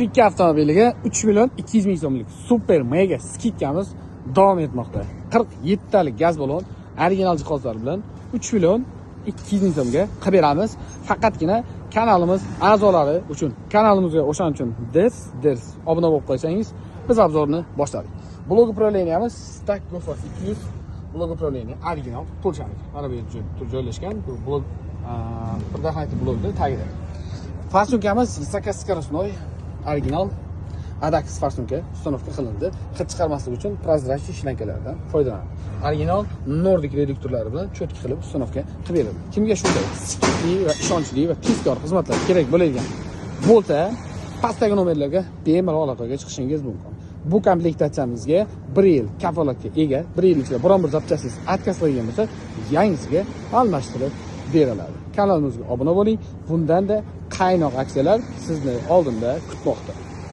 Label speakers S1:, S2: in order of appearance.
S1: İki avtomobiliga 3 million 200 ming so'mlik super mega skidkamiz davom etmoqda. 47 talik gaz balon original jihozlar bilan 3 million 200 ming so'mga qilib beramiz. Faqatgina kanalimiz a'zolari uchun, kanalimizga o'shaning uchun ders obuna bo'lib qo'ysangiz, biz obzorni boshladik. Blok upravleniyamiz Stack Gofas 200 blok upravleniya original to'lchanik. Mana bu yerda joylashgan bu blok предохранитель blokda tagida. Farsunkamiz Zakaz-скоростной original Adax farsunka uстановка qilindi. Hid chiqarmaslik uchun prozrachniy shlankalardan foydalanadi. Original Nordic reduktorlari bilan cho'tki qilib uстановка qilib berildi. Kimga shunday sifatli va ishonchli va tezkor xizmatlar kerak bo'ladigan bo'lsa, pastdagi nomerlarga bemalol aloqaga chiqishingiz mumkin. Bu komplektatsiyamizga 1 yil kafolatga ega, 1 yil ichida biron bir zapchastingiz atkazilgan bo'lsa, yangisiga almashtirib beriladi. Kanalimizga obuna bo'ling. Bundan-da qaynoq aksiyalar sizni oldinda kutmoqda.